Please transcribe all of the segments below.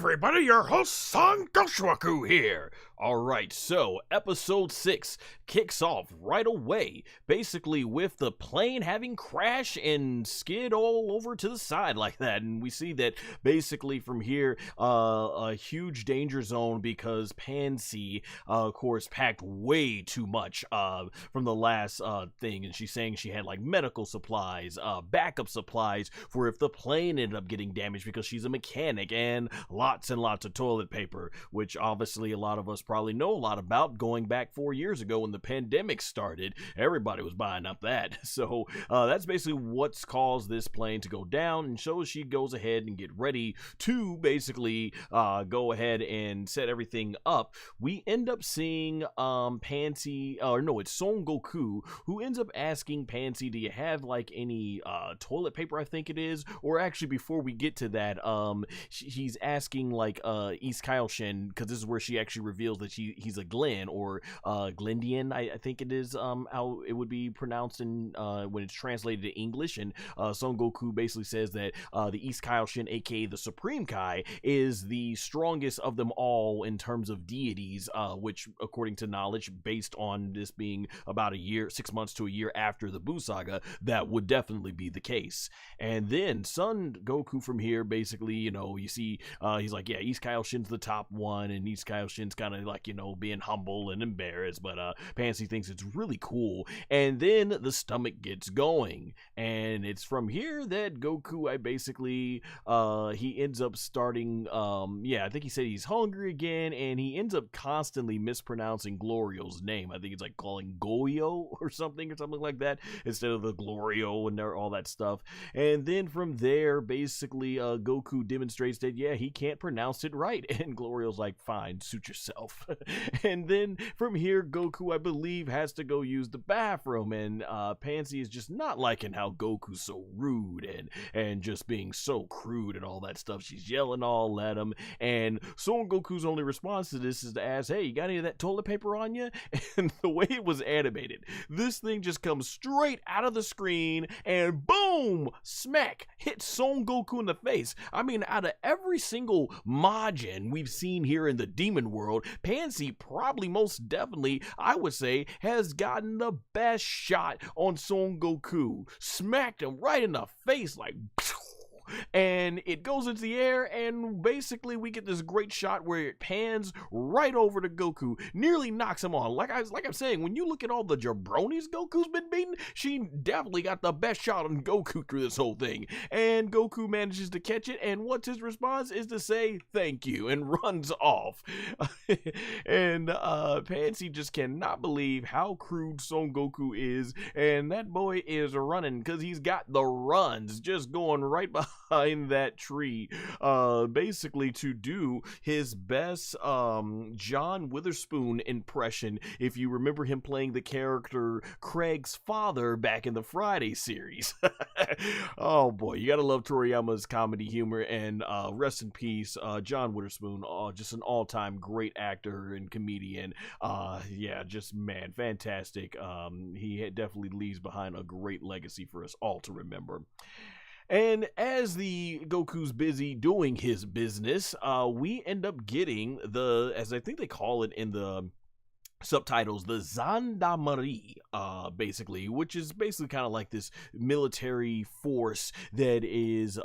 everybody, your host SonGoshuaku here. Alright, so episode 6 kicks off right away, basically with the plane having crashed and skid all over to the side like that. And we see that basically from here, a huge danger zone because Panzy, of course, packed way too much from the last thing. And she's saying she had like medical supplies, backup supplies for if the plane ended up getting damaged because she's a mechanic, and lots and lots of toilet paper, which obviously a lot of us probably know a lot about going back 4 years ago when the pandemic started. Everybody was buying up that. So that's basically what's caused this plane to go down. And so she goes ahead and get ready to basically go ahead and set everything up. We end up seeing Panzy, or no, it's Son Goku, who ends up asking Panzy, do you have like any toilet paper, I think it is? Or actually, before we get to that, he's asking like East Kaioshin, because this is where she actually reveals that he's a Glen, or Glendian, I think it is how it would be pronounced in when it's translated to English. And Son Goku basically says that the East Kaioshin, aka the Supreme Kai, is the strongest of them all in terms of deities, which according to knowledge, based on this being about a year, 6 months to a year after the Buu saga, that would definitely be the case. And then Son Goku from here, basically, you know, you see he's like, yeah, East Kaioshin's the top one, and East Kaioshin's kind of like, you know, being humble and embarrassed, but Panzy thinks it's really cool. And then the stomach gets going, and it's from here that Goku, he ends up starting, I think he said he's hungry again, and he ends up constantly mispronouncing Glorio's name. I think it's like calling Goyo or something like that, instead of the Glorio and all that stuff. And then from there, basically, Goku demonstrates that, yeah, he can't pronounce it right, and Glorio's like, fine, suit yourself. And then from here, Goku, I believe, has to go use the bathroom, and Panzy is just not liking how Goku's so rude and just being so crude and all that stuff. She's yelling all at him, and Son Goku's only response to this is to ask, hey, you got any of that toilet paper on you? And the way it was animated, this thing just comes straight out of the screen and boom, smack, hits Son Goku in the face. I mean, out of every single majin we've seen here in the demon world, Panzy probably most definitely, I would say, has gotten the best shot on Son Goku. Smacked him right in the face like and it goes into the air, and basically we get this great shot where it pans right over to Goku, nearly knocks him on. Like I'm saying, when you look at all the jabronis Goku's been beating, she definitely got the best shot on Goku through this whole thing. And Goku manages to catch it, and what's his response is to say thank you and runs off. And Panzy just cannot believe how crude Son Goku is, and that boy is running because he's got the runs just going right behind that tree, basically to do his best John Witherspoon impression, if you remember him playing the character Craig's father back in the Friday series. Oh boy, you gotta love Toriyama's comedy humor, and rest in peace, John Witherspoon, just an all-time great actor and comedian. Just man, fantastic. He definitely leaves behind a great legacy for us all to remember. And as the Goku's busy doing his business, we end up getting as I think they call it in the subtitles, the Zandamari, basically, which is basically kind of like this military force that is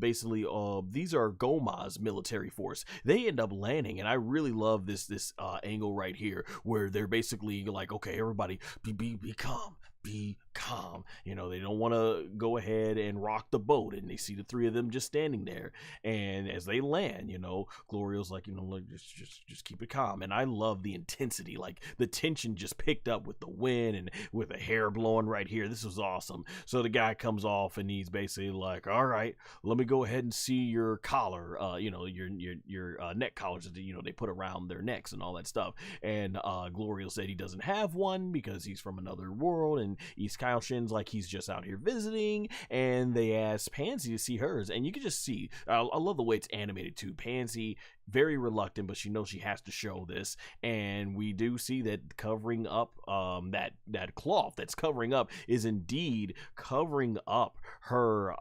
basically these are Gomah's military force. They end up landing, and I really love this angle right here where they're basically like, okay, everybody be calm. Be calm. You know, they don't want to go ahead and rock the boat, and they see the three of them just standing there. And as they land, you know, Glorio's like, you know, like, just keep it calm. And I love the intensity, like the tension just picked up with the wind and with the hair blowing right here. This was awesome. So the guy comes off, and he's basically like, all right, let me go ahead and see your collar, your neck collars that, you know, they put around their necks and all that stuff. And Glorio said he doesn't have one because he's from another world, and East Kaioshin's like he's just out here visiting, and they asked Panzy to see hers, and you can just see, I love the way it's animated too. Panzy very reluctant, but she knows she has to show this, and we do see that covering up that cloth that's covering up is indeed covering up her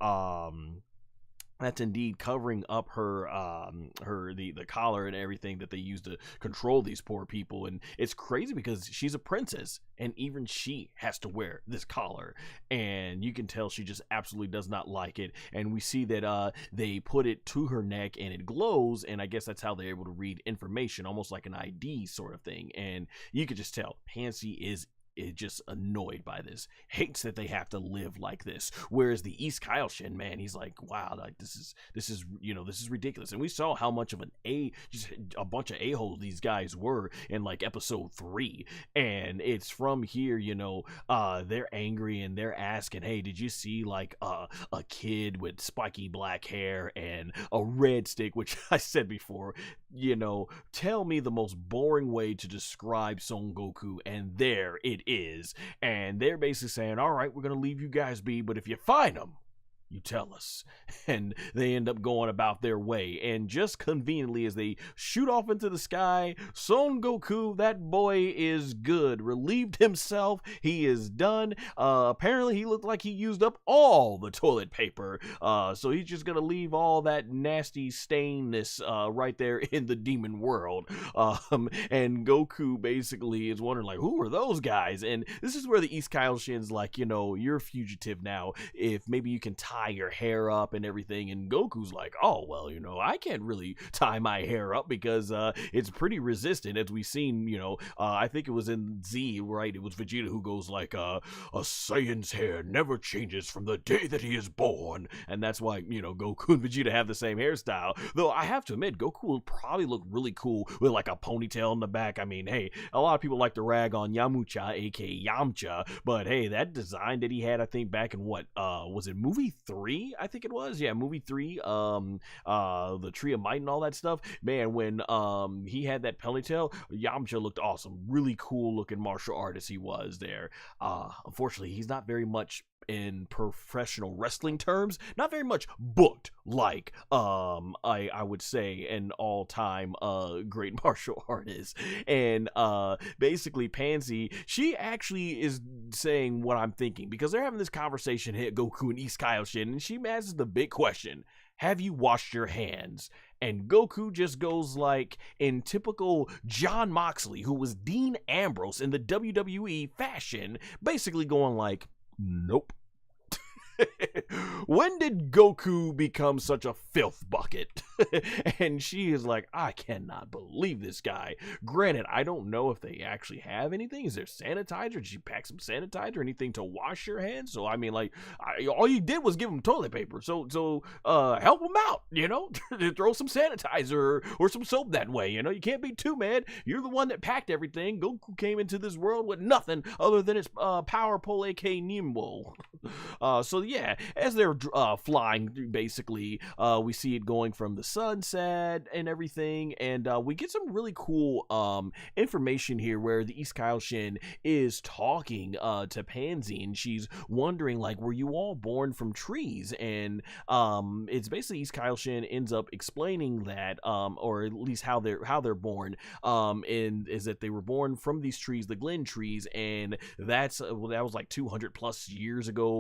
that's indeed covering up the collar and everything that they use to control these poor people. And it's crazy because she's a princess and even she has to wear this collar, and you can tell she just absolutely does not like it. And we see that they put it to her neck and it glows, and I guess that's how they're able to read information, almost like an ID sort of thing. And you could just tell Panzy is just annoyed by this, hates that they have to live like this. Whereas the East Kaioshin, man, he's like, wow, like this is this is ridiculous. And we saw how much of just a bunch of a-holes these guys were in like episode 3. And it's from here, they're angry and they're asking, hey, did you see like a kid with spiky black hair and a red stick? Which I said before, tell me the most boring way to describe Son Goku, and there it is. And they're basically saying, all right, we're gonna leave you guys be, but if you find them, you tell us. And they end up going about their way. And just conveniently, as they shoot off into the sky, Son Goku, that boy is good, relieved himself, he is done. Apparently he looked like he used up all the toilet paper, so he's just gonna leave all that nasty stainness right there in the demon world. And Goku basically is wondering, like, who are those guys? And this is where the East Kaioshin's like, you're a fugitive now, if maybe you can tie your hair up and everything. And Goku's like, oh, well, I can't really tie my hair up because it's pretty resistant, as we've seen. I think it was in Z, right? It was Vegeta who goes like, a Saiyan's hair never changes from the day that he is born. And that's why, Goku and Vegeta have the same hairstyle. Though I have to admit, Goku will probably look really cool with like a ponytail in the back. I mean, hey, a lot of people like to rag on Yamcha, aka Yamcha, but hey, that design that he had, I think back in what, was it movie 3? I think it was. Yeah, movie 3. The Tree of Might and all that stuff. Man, when he had that ponytail, Yamcha looked awesome. Really cool looking martial artist he was there. Unfortunately, he's not very much, in professional wrestling terms, not very much booked like I would say an all-time great martial artist. And basically Panzy, she actually is saying what I'm thinking, because they're having this conversation here, Goku and East Kaioshin, and she asks the big question: have you washed your hands? And Goku just goes like, in typical John Moxley, who was Dean Ambrose in the WWE fashion, basically going like, nope. When did Goku become such a filth bucket? And she is like, I cannot believe this guy. Granted, I don't know if they actually have anything. Is there sanitizer? Did she pack some sanitizer? Anything to wash your hands? So I mean, like, all you did was give him toilet paper. So help him out. Throw some sanitizer or some soap that way. You can't be too mad. You're the one that packed everything. Goku came into this world with nothing other than his power pole, aka Nimbo. So yeah, as they're flying, basically, we see it going from the sunset and everything, and we get some really cool information here where the East Kaioshin is talking to Panzy, and she's wondering, like, were you all born from trees? And it's basically East Kaioshin ends up explaining that, or at least how they're born, and is that they were born from these trees, the Glen trees, and that was like 200 plus years ago.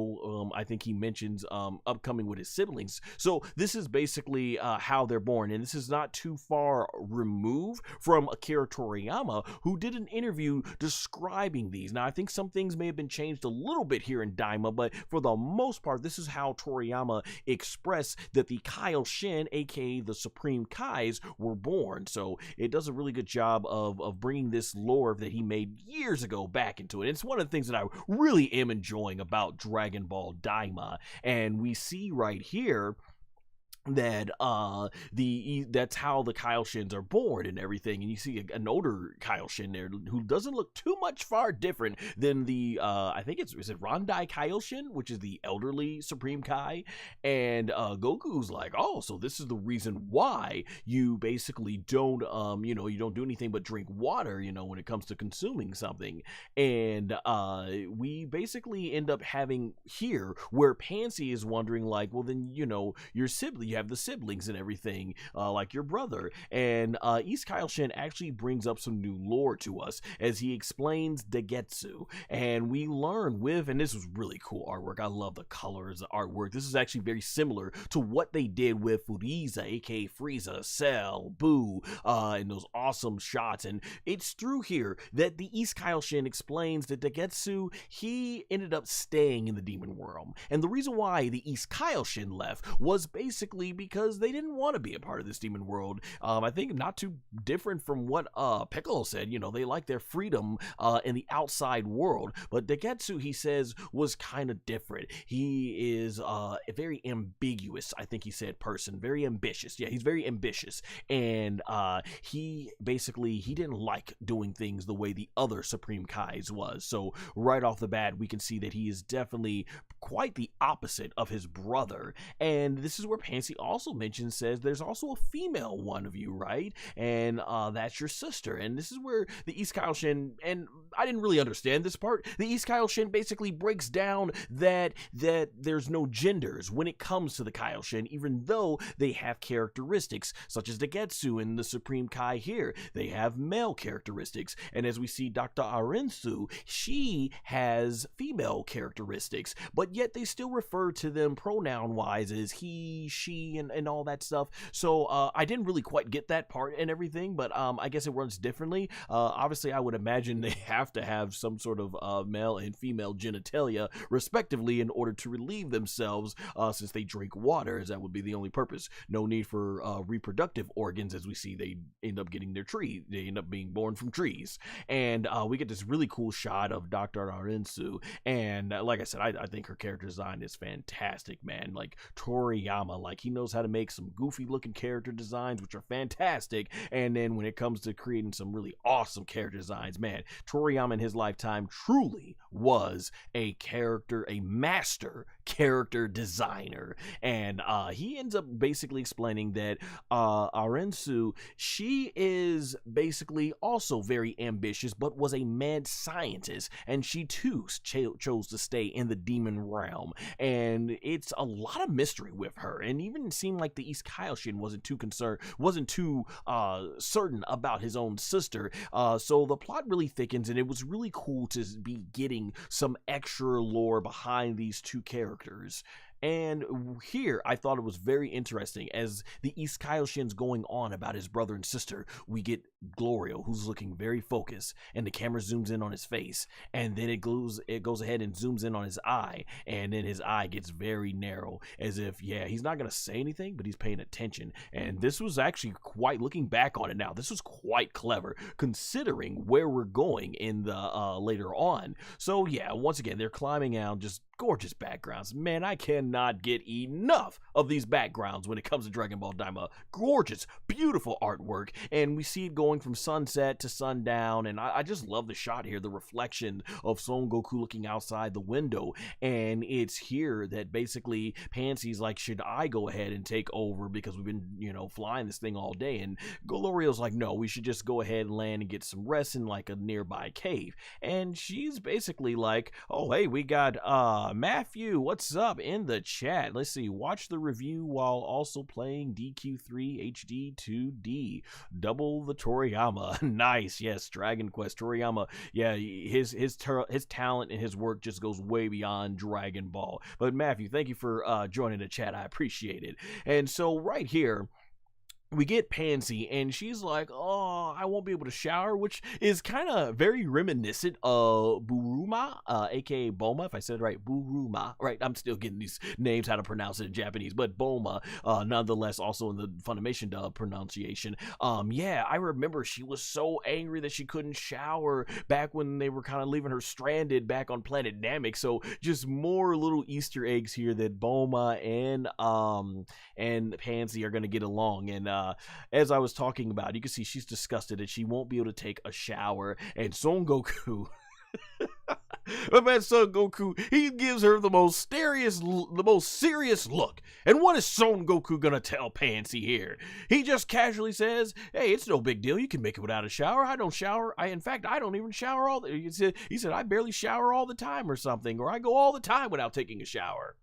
I think he mentions upcoming with his siblings. So this is basically how they're born, and this is not too far removed from Akira Toriyama, who did an interview describing these. Now, I think some things may have been changed a little bit here in Daima, but for the most part, this is how Toriyama expressed that the Kaioshin, aka the Supreme Kais, were born. So it does a really good job of bringing this lore that he made years ago back into it. It's one of the things that I really am enjoying about Dragon Ball DAIMA. And we see right here that that's how the Kaioshins are born and everything. And you see an older Kaioshin there who doesn't look too much far different than the I think is it Rondai Kaioshin, which is the elderly Supreme Kai. And Goku's like, oh, so this is the reason why you basically don't you don't do anything but drink water when it comes to consuming something. And we basically end up having here where Panzy is wondering, like, well, then your sibling, you have the siblings and everything, like your brother. And East Kaioshin actually brings up some new lore to us as he explains Degesu, and we learn and this was really cool artwork. I love the colors, the artwork. This is actually very similar to what they did with Frieza, aka Frieza, Cell, Boo, and those awesome shots. And it's through here that the East Kaioshin explains that Degesu, he ended up staying in the demon realm. And the reason why the East Kaioshin left was basically because they didn't want to be a part of this demon world. I think not too different from what Piccolo said. You know, they like their freedom in the outside world. But Degesu, he says, was kind of different. He is a very ambiguous, I think he said, person. Very ambitious. Yeah, he's very ambitious. And he didn't like doing things the way the other Supreme Kais was. So right off the bat, we can see that he is definitely quite the opposite of his brother. And this is where Panzy also mentions, says there's also a female one of you, right? And that's your sister. And this is where the East Kaioshin, and I didn't really understand this part, the East Kaioshin basically breaks down that there's no genders when it comes to the Kaioshin, even though they have characteristics such as Degesu and the Supreme Kai here. They have male characteristics. And as we see Dr. Arinsu, she has female characteristics, but yet they still refer to them pronoun-wise as he, she, and all that stuff. So I didn't really quite get that part and everything, but I guess it runs differently. Obviously, I would imagine they have to have some sort of male and female genitalia, respectively, in order to relieve themselves, since they drink water, as that would be the only purpose. No need for reproductive organs, as we see they end up getting their tree. They end up being born from trees. And we get this really cool shot of Dr. Arinsu. And like I said, I think her character design is fantastic, man. Like Toriyama, like he knows how to make some goofy looking character designs, which are fantastic. And then when it comes to creating some really awesome character designs, man, Toriyama in his lifetime truly was a master character designer. And he ends up basically explaining that Arinsu, she is basically also very ambitious, but was a mad scientist, and she too chose to stay in the demon realm. And it's a lot of mystery with her, and even it seemed like the East Kaioshin wasn't too certain about his own sister. So the plot really thickens, and it was really cool to be getting some extra lore behind these two characters. And here, I thought it was very interesting. As the East Kaioshin's going on about his brother and sister, we get Glorio, who's looking very focused, and the camera zooms in on his face, and then it goes ahead and zooms in on his eye, and then his eye gets very narrow, as if, yeah, he's not going to say anything, but he's paying attention. And this was actually quite, looking back on it now, this was quite clever, considering where we're going in the later on. So yeah, once again, they're climbing out, just gorgeous backgrounds. Man, I cannot get enough of these backgrounds when it comes to Dragon Ball DAIMA. Gorgeous, beautiful artwork, and we see it going from sunset to sundown, and I just love the shot here, the reflection of Son Goku looking outside the window. And it's here that basically Panzy's like, should I go ahead and take over, because we've been, flying this thing all day? And Glorio's like, no, we should just go ahead and land and get some rest in like a nearby cave. And she's basically like, oh, hey, we got Matthew, what's up in the chat? Let's see, watch the review while also playing DQ3 HD 2D. Double the Toriyama. Nice, yes, Dragon Quest. Toriyama, yeah, his talent and his work just goes way beyond Dragon Ball. But Matthew, thank you for joining the chat. I appreciate it. And so right here, we get Panzy, and she's like, oh, I won't be able to shower, which is kind of very reminiscent of Buruma, aka Boma, if I said it right, Buruma, right? I'm still getting these names, how to pronounce it in Japanese, but Boma, nonetheless, also in the Funimation dub pronunciation. Yeah, I remember she was so angry that she couldn't shower back when they were kind of leaving her stranded back on planet Namek. So just more little Easter eggs here that Boma and Panzy are going to get along. And as I was talking about, you can see she's disgusted and she won't be able to take a shower. And Son Goku, but man, Son Goku, he gives her the most serious look. And what is Son Goku gonna tell Panzy here? He just casually says, hey, it's no big deal, you can make it without a shower. I don't shower. In fact, I don't even shower he said I barely shower all the time or something, or I go all the time without taking a shower.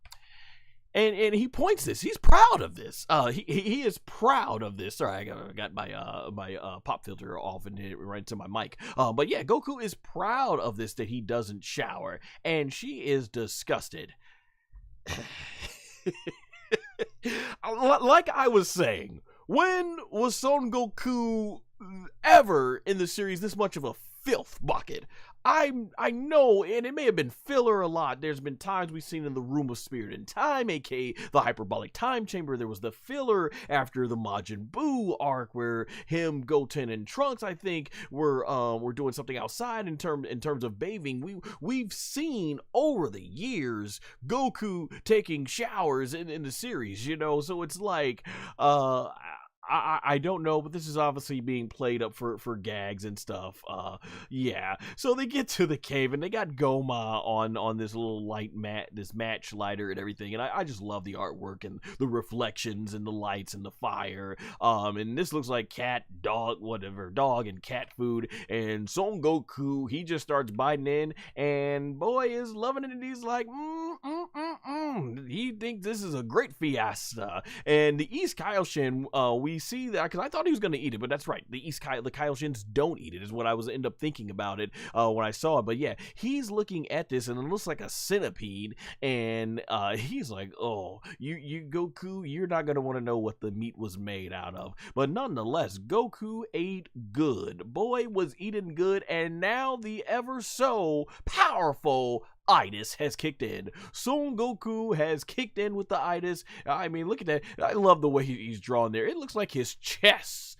And he points this. He's proud of this. He is proud of this. Sorry, I got my pop filter off and hit it right to my mic. But yeah, Goku is proud of this, that he doesn't shower, and she is disgusted. Like I was saying, when was Son Goku ever in the series this much of a filth bucket? I know, and it may have been filler a lot. There's been times we've seen in the Room of Spirit and Time, aka the Hyperbolic Time Chamber. There was the filler after the Majin Buu arc, where him, Goten, and Trunks, I think, were doing something outside in terms of bathing. We've seen over the years Goku taking showers in the series, you know. So it's like, I don't know, but this is obviously being played up for gags and stuff. Yeah. So they get to the cave and they got Gomah on this little light this match lighter and everything. And I just love the artwork and the reflections and the lights and the fire. And this looks like cat, dog, whatever, dog and cat food. And Son Goku, he just starts biting in, and boy is loving it. And he's like, He thinks this is a great fiesta. And the East Kaioshin, we see that, because I thought he was going to eat it, but that's right. The Kaioshins don't eat it, is what I was end up thinking about it when I saw it. But yeah, he's looking at this and it looks like a centipede, and he's like, oh, you Goku, you're not going to want to know what the meat was made out of. But nonetheless, Goku ate good. Boy was eating good, and now the ever so powerful itis has kicked in. Son Goku has kicked in with the itis. I mean, look at that. I love the way he's drawn there. It looks like his chest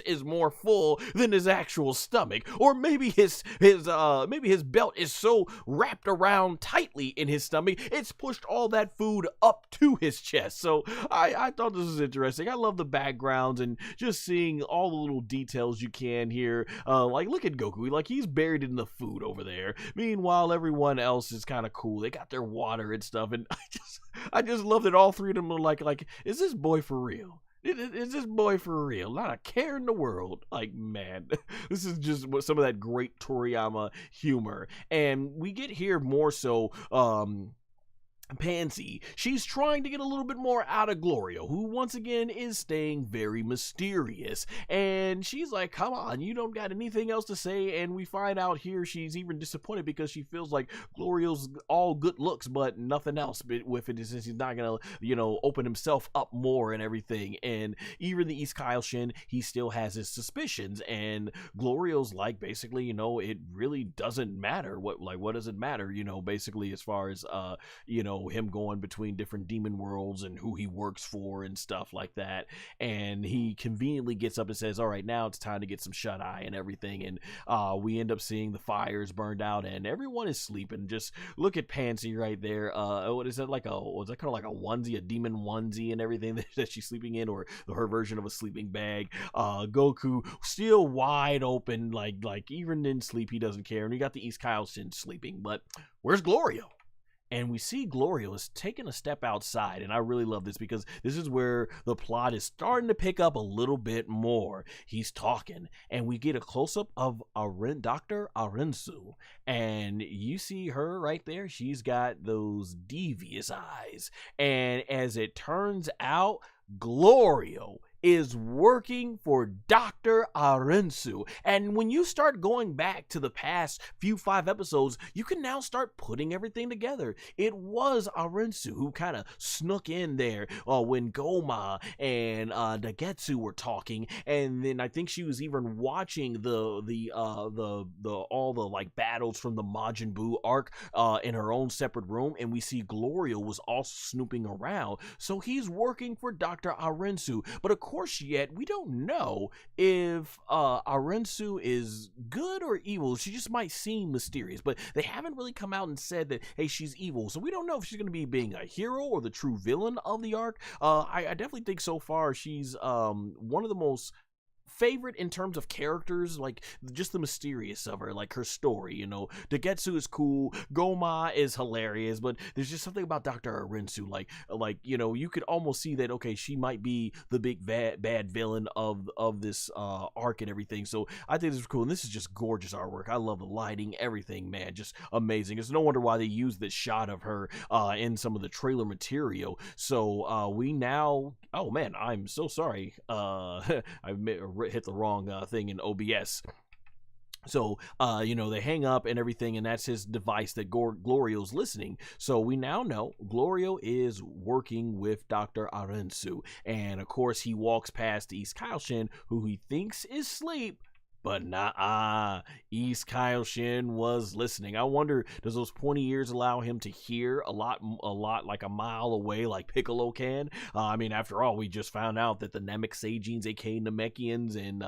is more full than his actual stomach, or maybe his belt is so wrapped around tightly in his stomach it's pushed all that food up to his chest. So I thought this was interesting. I love the backgrounds and just seeing all the little details you can here. Like, look at Goku, like he's buried in the food over there. Meanwhile, everyone else is kind of cool. They got their water and stuff, and I just love that all three of them are like, is this boy for real? Is this boy for real? Not a care in the world. Like, man, this is just some of that great Toriyama humor. And we get here more so, Panzy, she's trying to get a little bit more out of Glorio, who once again is staying very mysterious. And she's like, come on, you don't got anything else to say. And we find out here she's even disappointed because she feels like Glorio's all good looks but nothing else with it, since he's not gonna, open himself up more and everything. And even the East Kaioshin, he still has his suspicions, and Glorio's like, basically, it really doesn't matter. What does it matter, basically, as far as him going between different demon worlds and who he works for and stuff like that. And he conveniently gets up and says, all right, now it's time to get some shut eye and everything. And we end up seeing the fires burned out and everyone is sleeping. Just look at Panzy right there. What is that, was that kind of like a onesie, a demon onesie and everything that she's sleeping in, or her version of a sleeping bag? Goku still wide open, like even in sleep he doesn't care. And you got the East Kaioshin sleeping, but where's Glorio? And we see Glorio is taking a step outside, and I really love this because this is where the plot is starting to pick up a little bit more. He's talking, and we get a close-up of Dr. Arinsu, and you see her right there. She's got those devious eyes, and as it turns out, Glorio is working for Dr. Arinsu. And when you start going back to the past 5 episodes, you can now start putting everything together. It was Arinsu who kind of snuck in there when Gomah and Degesu were talking, and then I think she was even watching all the battles from the Majin Buu arc in her own separate room, and we see Glorio was also snooping around. So he's working for Dr. Arinsu, but of course yet we don't know if Arinsu is good or evil. She just might seem mysterious, but they haven't really come out and said that, hey, she's evil. So we don't know if she's going to be being a hero or the true villain of the arc. I definitely think so far she's one of the most favorite in terms of characters, like just the mysterious of her, like her story. Degesu is cool, Gomah is hilarious, but there's just something about Dr. Arinsu, like you could almost see that, okay, she might be the big bad villain of this arc and everything. So I think this is cool, and this is just gorgeous artwork. I love the lighting, everything, man, just amazing. It's no wonder why they used this shot of her in some of the trailer material. So we now, oh man, I'm so sorry, I hit the wrong thing in OBS. So, they hang up and everything, and that's his device that Glorio's listening. So we now know Glorio is working with Dr. Arinsu. And, of course, he walks past East Kaioshin, who he thinks is asleep. But nah, East Kaioshin was listening. I wonder, does those 20 years allow him to hear a lot, like a mile away, like Piccolo can? I mean, after all, we just found out that the Namek Saiyajins, aka Namekians, and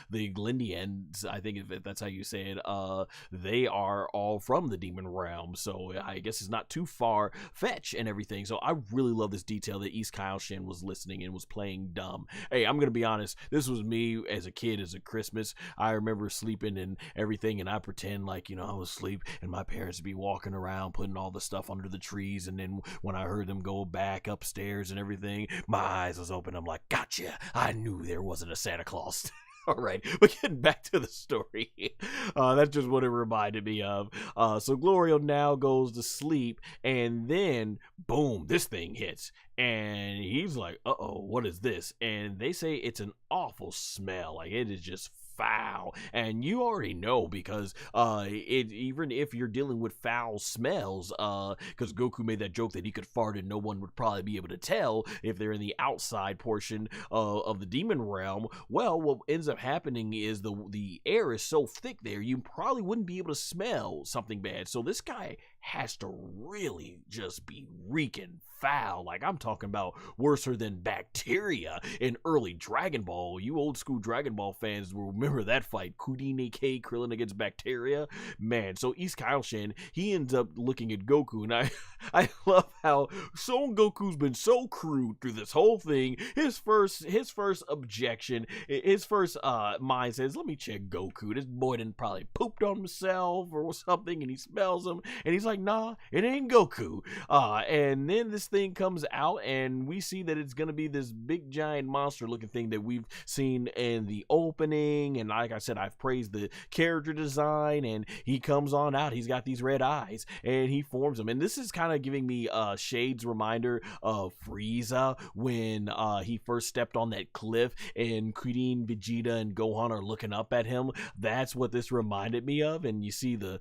the Glindians, I think if that's how you say it, they are all from the demon realm. So I guess it's not too far fetch and everything. So I really love this detail that East Kaioshin was listening and was playing dumb. Hey, I'm gonna be honest. This was me as a kid, as a Christmas. I remember sleeping and everything, and I pretend like, I was asleep, and my parents would be walking around putting all the stuff under the trees, and then when I heard them go back upstairs and everything, my eyes was open. I'm like, gotcha, I knew there wasn't a Santa Claus. All right, but getting back to the story, that's just what it reminded me of. So Glorio now goes to sleep, and then, boom, this thing hits. And he's like, uh-oh, what is this? And they say it's an awful smell. Like, it is just foul, and you already know, because even if you're dealing with foul smells, because Goku made that joke that he could fart and no one would probably be able to tell if they're in the outside portion of the demon realm. Well, what ends up happening is the air is so thick there, you probably wouldn't be able to smell something bad. So this guy has to really just be reeking foul. Like, I'm talking about worser than bacteria in early Dragon Ball. You old school Dragon Ball fans will remember that fight, Kudine K Krillin against bacteria. Man, so East Kaioshin, he ends up looking at Goku, and I love how Son Goku's been so crude through this whole thing. His first objection, his first mind says, let me check Goku. This boy didn't probably pooped on himself or something, and he smells him, and he's like, nah, it ain't Goku. And then this thing comes out, and we see that it's gonna be this big giant monster looking thing that we've seen in the opening. And like I said, I've praised the character design, and he comes on out. He's got these red eyes, and he forms them. And this is kind of giving me shades reminder of Frieza when he first stepped on that cliff, and Krillin, Vegeta, and Gohan are looking up at him. That's what this reminded me of. And you see the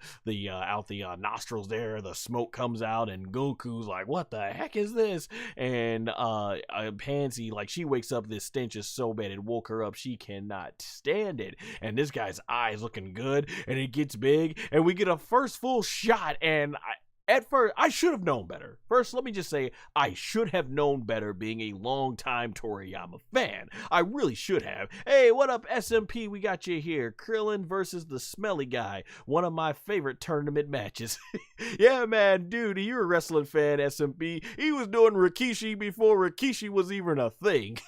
out the nostrils there, the smoke comes out, and Goku's like, what the heck is this? And Panzy, like, she wakes up, this stench is so bad it woke her up, she cannot stand it. And this guy's eyes looking good, and it gets big, and we get a first full shot. And at first, I should have known better. First, let me just say, I should have known better, being a longtime Toriyama fan. I really should have. Hey, what up, SMP? We got you here. Krillin versus the Smelly Guy. One of my favorite tournament matches. Yeah, man, dude, you're a wrestling fan, SMP. He was doing Rikishi before Rikishi was even a thing.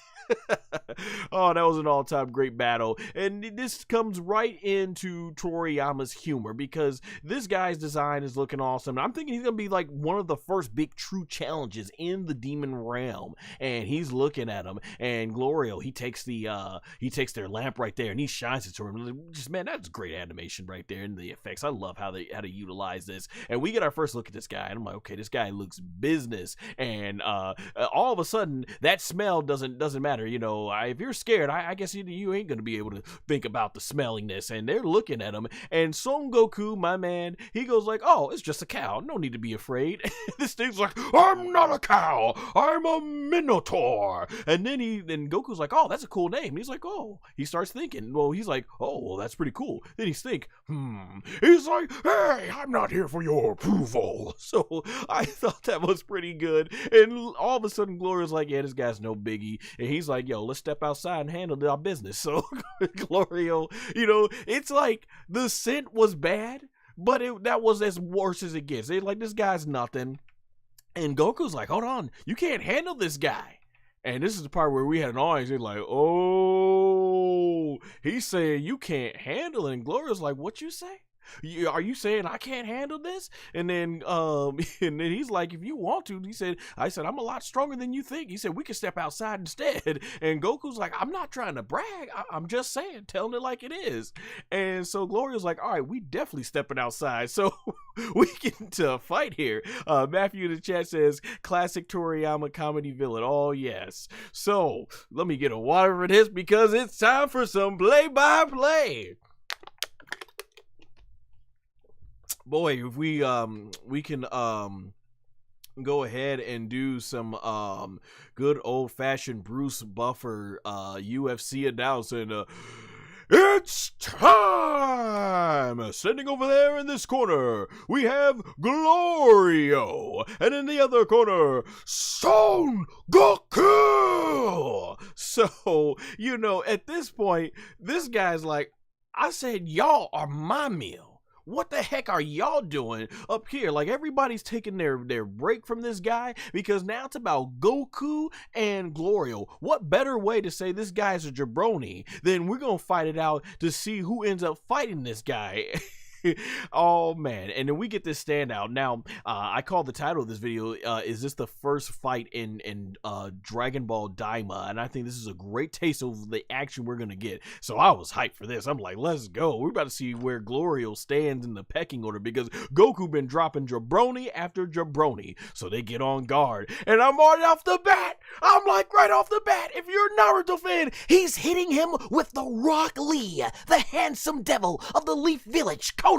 Oh, that was an all-time great battle. And this comes right into Toriyama's humor, because this guy's design is looking awesome. I'm thinking he's gonna be like one of the first big true challenges in the demon realm. And he's looking at him, and Glorio, he takes their lamp right there, and he shines it to him. Just, man, that's great animation right there, and the effects. I love how they utilize this. And we get our first look at this guy, and I'm like, okay, this guy looks business. And all of a sudden, that smell doesn't matter. If you're scared, I guess you ain't gonna be able to think about the smelliness. And they're looking at him, and Son Goku, my man, he goes like, oh, it's just a cow, no need to be afraid. This thing's like, I'm not a cow, I'm a Minotaur. And then Goku's like, oh, that's a cool name. And he's like, oh, he starts thinking, he's like, oh, well, that's pretty cool. Then he's he's like, hey, I'm not here for your approval. So I thought that was pretty good. And all of a sudden, Glorio's like, yeah, this guy's no biggie. And he's like, yo, let's step outside and handle our business. So Glorio, it's like the scent was bad, but that was as worse as it gets. They're like, this guy's nothing. And Goku's like, hold on, you can't handle this guy. And this is the part where we had an audience. They're like, oh, he's saying you can't handle it, and Glorio's like, what you say? Are you saying I can't handle this? And then and then he's like, if you want to, I said I'm a lot stronger than you think. He said we can step outside instead. And Goku's like, I'm not trying to brag, I'm just saying, telling it like it is. And so Glorio's like, all right, we definitely stepping outside, so we get into a fight here. Matthew in the chat says classic Toriyama comedy villain. Oh yes. So let me get a water for this because it's time for some play-by-play. Boy, if we can go ahead and do some good old-fashioned Bruce Buffer UFC announcing. It's time! Standing over there in this corner, we have Glorio, and in the other corner, SonGoshuaku! So, you know, at this point, this guy's like, I said, y'all are my meal. What the heck are y'all doing up here? Like, everybody's taking their break from this guy because now it's about Goku and Glorio. What better way to say this guy's a jabroni than we're gonna fight it out to see who ends up fighting this guy? Oh man, and then we get this standout. Now, I call the title of this video, is this the first fight in Dragon Ball DAIMA? And I think this is a great taste of the action we're gonna get. So I was hyped for this. I'm like, let's go. We're about to see where Glorio stands in the pecking order because Goku been dropping jabroni after jabroni. So they get on guard. And I'm already off the bat. I'm like, right off the bat, if you're a Naruto fan, he's hitting him with the Rock Lee, the handsome devil of the Leaf Village, Konoha.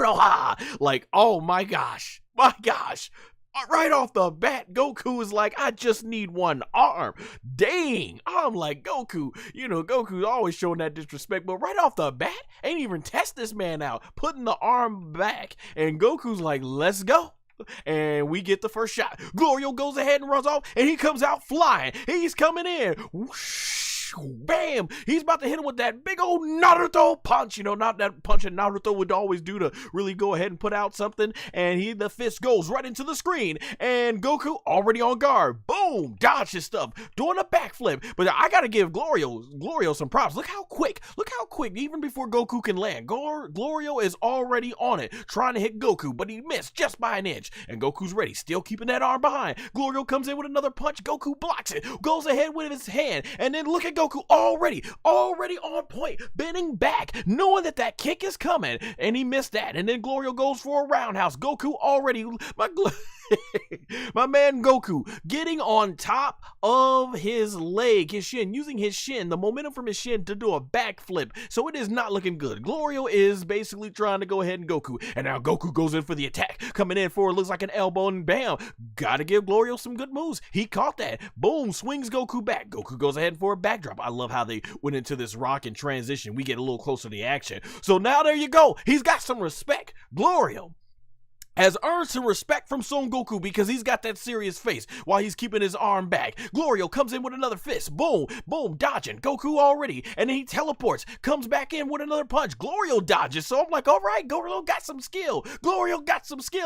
Like, oh my gosh. Right off the bat, Goku is like, I just need one arm. Dang. I'm like, Goku, you know, Goku's always showing that disrespect, but right off the bat, ain't even test this man out, putting the arm back, and Goku's like, let's go. And we get the first shot. Glorio goes ahead and runs off, and he comes out flying. He's coming in. Whoosh. Bam! He's about to hit him with that big old Naruto punch. You know, not that punch that Naruto would always do to really go ahead and put out something. And the fist goes right into the screen. And Goku already on guard. Boom! Dodge his stuff. Doing a backflip. But I gotta give Glorio some props. Look how quick. Even before Goku can land. Glorio is already on it. Trying to hit Goku. But he missed just by an inch. And Goku's ready. Still keeping that arm behind. Glorio comes in with another punch. Goku blocks it. Goes ahead with his hand. And then look at Goku already on point, bending back, knowing that kick is coming, and he missed that. And then Glorio goes for a roundhouse. Goku already, my man Goku getting on top of his leg, his shin, using his shin, the momentum from his shin to do a backflip. So it is not looking good. Glorio is basically trying to go ahead and Goku, and now Goku goes in for the attack, coming in for it looks like an elbow, and bam, gotta give Glorio some good moves. He caught that. Boom, swings Goku back. Goku goes ahead for a backdrop. I love how they went into this rock and transition. We get a little closer to the action. So now there you go. He's got some respect. Glorio has earned some respect from Son Goku because he's got that serious face while he's keeping his arm back. Glorio comes in with another fist. Boom, boom, dodging. Goku already. And then he teleports, comes back in with another punch. Glorio dodges. So I'm like, all right, Glorio got some skill.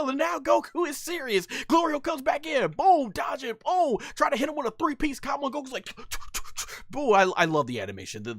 And now Goku is serious. Glorio comes back in. Boom, dodging. Boom. Try to hit him with a three-piece combo. Goku's like, boom. I love the animation. The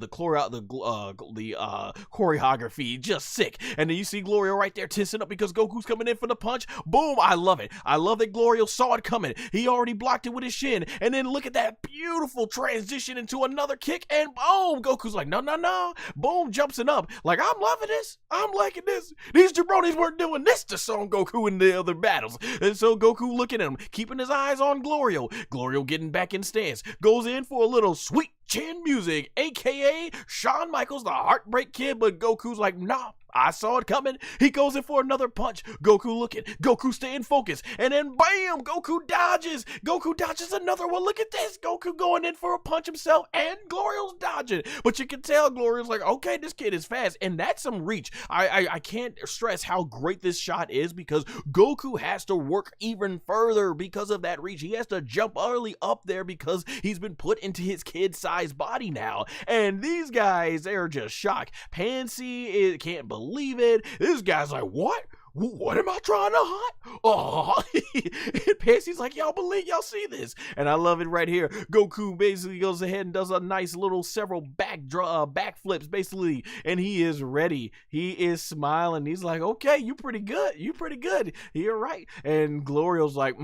choreography, just sick. And then you see Glorio right there tensing up because Goku's coming in for the punch. Boom, I love it. I love that Glorio saw it coming. He already blocked it with his shin. And then look at that beautiful transition into another kick. And boom, Goku's like, no. Boom, jumps it up. Like, I'm loving this. I'm liking this. These jabronis weren't doing this to Son Goku in the other battles. And so Goku looking at him, keeping his eyes on Glorio. Glorio getting back in stance. Goes in for a little sweet chin music, aka Shawn Michaels, the Heartbreak Kid, but Goku's like, nah, I saw it coming. He goes in for another punch. Goku looking. Goku staying focused. And then bam, Goku dodges. Goku dodges another one. Look at this. Goku going in for a punch himself and Glorio's dodging. But you can tell Glorio's like, okay, this kid is fast. And that's some reach. I can't stress how great this shot is because Goku has to work even further because of that reach. He has to jump early up there because he's been put into his kid-sized body now. And these guys, they're just shocked. Panzy can't believe it. This guy's like, what? What am I trying to hide? Oh, and Pansy's like, y'all believe y'all see this? And I love it right here. Goku basically goes ahead and does a nice little several backflips basically, and he is ready. He is smiling. He's like, okay, you pretty good. You pretty good. You're right. And Glorio's like,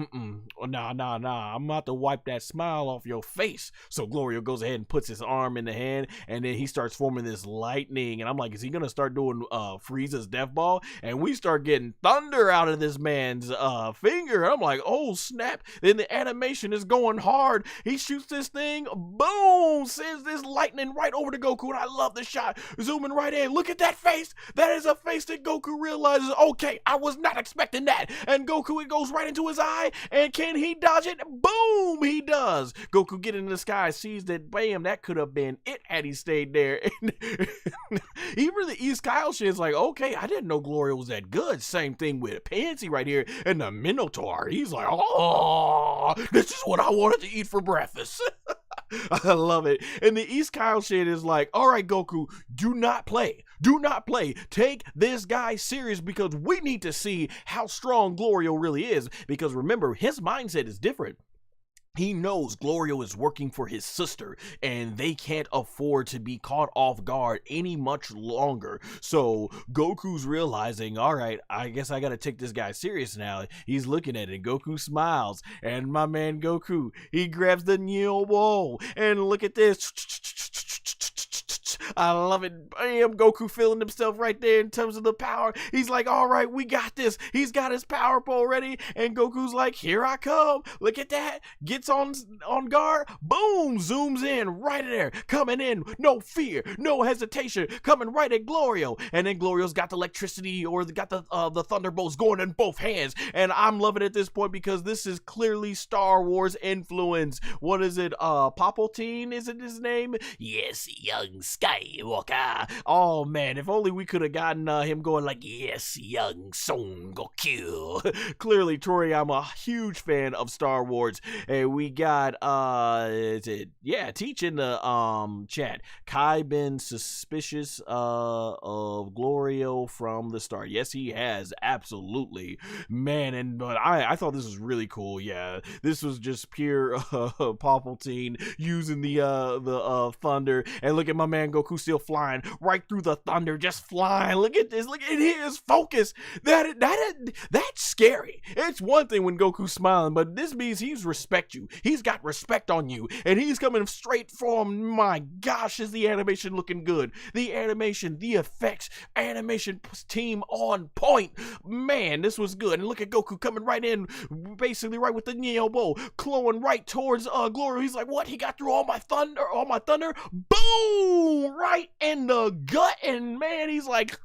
nah. I'm about to wipe that smile off your face. So Glorio goes ahead and puts his arm in the hand, and then he starts forming this lightning. And I'm like, is he gonna start doing Frieza's death ball? And we start getting thunder out of this man's finger. I'm like, oh snap. Then the animation is going hard. He shoots this thing, boom, sends this lightning right over to Goku, and I love the shot. Zooming right in. Look at that face. That is a face that Goku realizes, okay, I was not expecting that. And Goku, it goes right into his eye, and can he dodge it? Boom, he does. Goku get into the sky, sees that, bam, that could have been it had he stayed there. And even the East Kaioshin is like, okay, I didn't know Glorio was that good. Same thing with Panzy right here, and the Minotaur. He's like, oh, this is what I wanted to eat for breakfast. I love it. And the East Kaioshin is like, all right, Goku, do not play. Do not play. Take this guy serious, because we need to see how strong Glorio really is. Because remember, his mindset is different. He knows Glorio is working for his sister, and they can't afford to be caught off guard any much longer. So Goku's realizing, all right, I guess I gotta take this guy serious now. He's looking at it. Goku smiles, and my man Goku, he grabs the Neo, and look at this. I love it. Bam, Goku feeling himself right there in terms of the power. He's like, all right, we got this. He's got his power pole ready, and Goku's like, here I come. Look at that. Gets on guard. Boom, zooms in right there. Coming in, no fear, no hesitation. Coming right at Glorio. And then Glorio's got the electricity, or got the thunderbolts going in both hands. And I'm loving it at this point, because this is clearly Star Wars influence. What is it? Palpatine, is it his name? Yes, young Skywalker. Oh man, if only we could have gotten him going like, yes, young SonGoshuaku. Clearly, Tori, I'm a huge fan of Star Wars. And we got teach in the chat. Kai been suspicious of Glorio from the start. Yes, he has, absolutely, man. But I thought this was really cool. Yeah, this was just pure Palpatine using the thunder. And look at my man Goku still flying right through the thunder, just flying. Look at this. Look at his focus. That's scary. It's one thing when Goku's smiling, but this means he's respect you. He's got respect on you, and he's coming straight from. My gosh, is the animation looking good? The animation, the effects, animation team on point. Man, this was good. And look at Goku coming right in, basically right with the Neo Bow, clawing right towards Glorio. He's like, what? He got through all my thunder. Boom! Right in the gut, and man, he's like,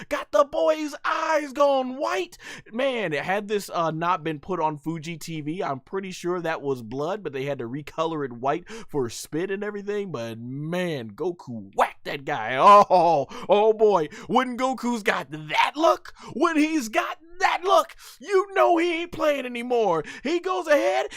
got the boy's eyes gone white. Man, had this not been put on Fuji TV, I'm pretty sure that was blood, but they had to recolor it white for spit and everything. But man, Goku whacked that guy. Oh boy, when Goku's got that look, you know he ain't playing anymore. He goes ahead,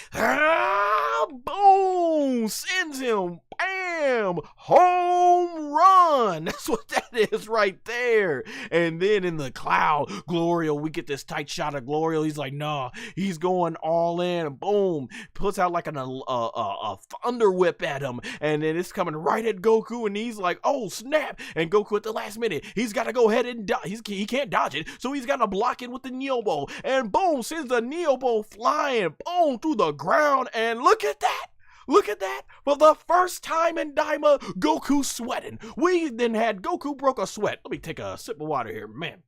boom, sends him, bam, home run. That's what that is right there. And then in the cloud, Glorio, we get this tight shot of Glorio. He's like, nah, he's going all in. Boom, puts out like a thunder whip at him, and then it's coming right at Goku, and he's like, oh snap. And Goku at the last minute, he's got to go ahead and he can't dodge it, so he's got to block it with the Neo Bow, and boom, sends the Neo Bow flying, boom, through the ground. And look at that. Look at that. For the first time in Daima, Goku sweating. We then had Goku broke a sweat. Let me take a sip of water here, man.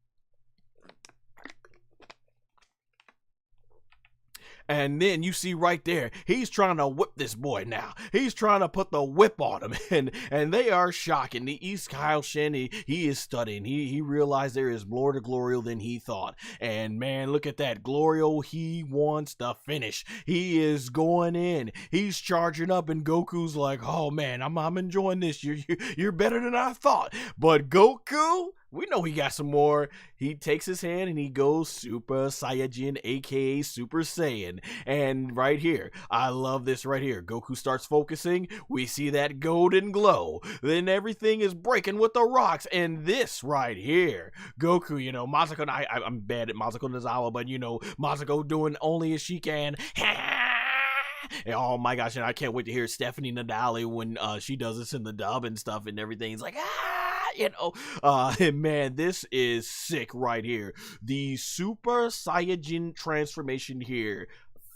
And then you see right there, he's trying to whip this boy now. He's trying to put the whip on him, and they are shocking. The East Kaioshin, he is studying. He realized there is more to Glorio than he thought. And man, look at that. Glorio, he wants the finish. He is going in. He's charging up, and Goku's like, oh man, I'm enjoying this. You're better than I thought. But Goku, we know he got some more. He takes his hand and he goes Super Saiyajin, aka Super Saiyan. And right here, I love this right here. Goku starts focusing. We see that golden glow. Then everything is breaking with the rocks. And this right here, Goku, you know, Masako, I'm bad at Masako Nozawa, but you know, Masako doing only as she can. And oh my gosh, and I can't wait to hear Stephanie Nadali when she does this in the dub and stuff and everything. It's like, you know, man, this is sick right here. The Super Saiyajin transformation here,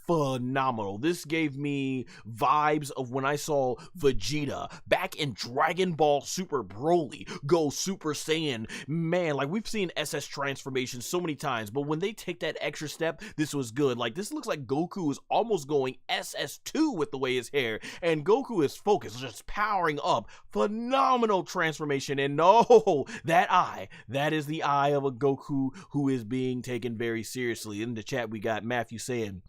phenomenal. This gave me vibes of when I saw Vegeta back in Dragon Ball Super Broly go Super Saiyan. Man, like we've seen SS transformations so many times, but when they take that extra step, this was good. Like this looks like Goku is almost going SS2 with the way his hair, and Goku is focused, just powering up. Phenomenal transformation, and no, that is the eye of a Goku who is being taken very seriously. In the chat, we got Matthew saying,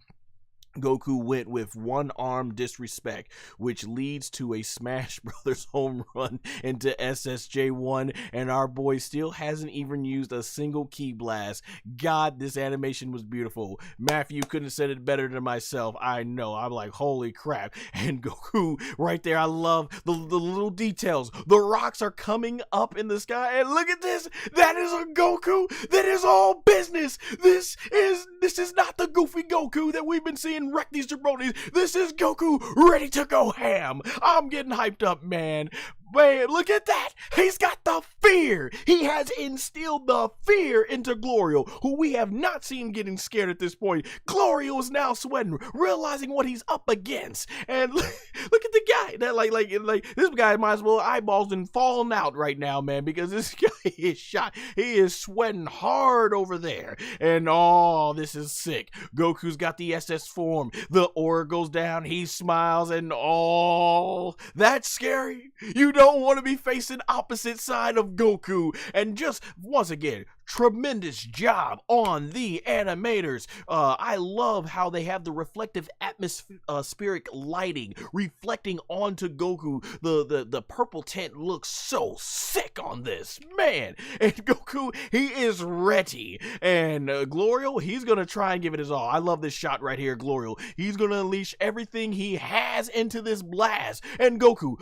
Goku went with one arm disrespect, which leads to a Smash Brothers home run into SSJ1, and our boy still hasn't even used a single ki blast. God, this animation was beautiful. Matthew couldn't have said it better than myself. I know. I'm like, holy crap. And Goku right there, I love the little details. The rocks are coming up in the sky, and look at this. That is a Goku that is all business. This is not the goofy Goku that we've been seeing wreck these jabronis. This is Goku ready to go ham. I'm getting hyped up, man. Man, look at that. He's got the fear. He has instilled the fear into Glorio, who we have not seen getting scared at this point. Glorio is now sweating, realizing what he's up against. And look at the guy. That like this guy might as well eyeballs and falling out right now, man, because this guy is shot. He is sweating hard over there. And oh, this is sick. Goku's got the SS form. The aura goes down. He smiles, and oh, that's scary. You don't want to be facing opposite side of Goku. And just once again, tremendous job on the animators. I love how they have the reflective atmospheric lighting reflecting onto Goku. The purple tint looks so sick on this, man. And Goku, he is ready. And Glorio, he's gonna try and give it his all. I love this shot right here, Glorio. He's gonna unleash everything he has into this blast. And Goku,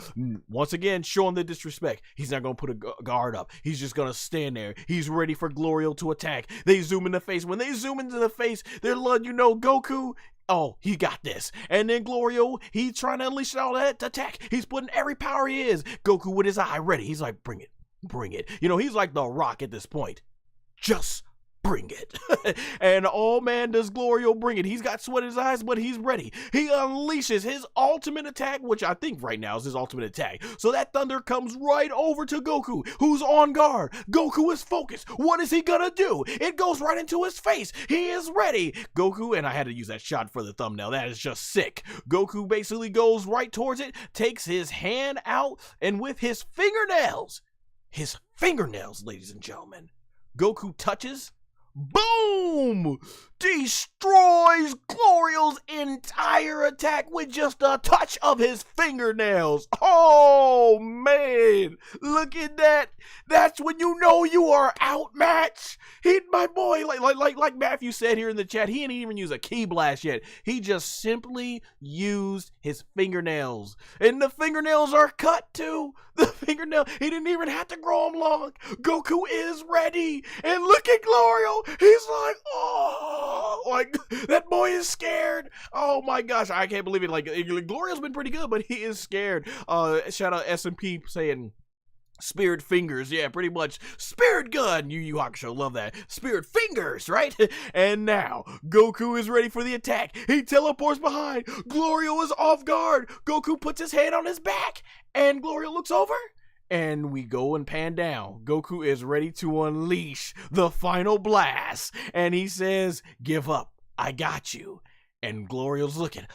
once again, showing the disrespect. He's not gonna put a guard up. He's just gonna stand there. He's ready for Glorio to attack. They zoom in the face. When they zoom into the face, they're letting you know Goku, oh, he got this. And then Glorio, he's trying to unleash all that attack. He's putting every power he is. Goku with his eye ready. He's like, bring it. Bring it. You know, he's like the Rock at this point. Just bring it. And oh man, does Glorio bring it. He's got sweat in his eyes, but he's ready. He unleashes his ultimate attack, which I think right now is his ultimate attack. So that thunder comes right over to Goku, who's on guard. Goku is focused. What is he gonna do? It goes right into his face. He is ready. Goku, and I had to use that shot for the thumbnail. That is just sick. Goku basically goes right towards it, takes his hand out, and with his fingernails, ladies and gentlemen, Goku touches, boom! Destroys Glorio's entire attack with just a touch of his fingernails. Oh man, look at that. That's when you know you are outmatched. My boy, like Matthew said here in the chat, he didn't even use a ki blast yet. He just simply used his fingernails. And the fingernails are cut too. The fingernail, he didn't even have to grow them long. Goku is ready. And look at Glorio. He's like, oh, like that boy is scared. Oh my gosh, I can't believe it. Like Glorio's been pretty good, but he is scared. Shout out SMP saying spirit fingers, yeah, pretty much. Spirit gun, Yu Yu Hakusho, love that. Spirit fingers, right? And now, Goku is ready for the attack. He teleports behind. Glorio is off guard. Goku puts his hand on his back, and Glorio looks over. And we go and pan down. Goku is ready to unleash the final blast. And he says, give up. I got you. And Glorio's looking.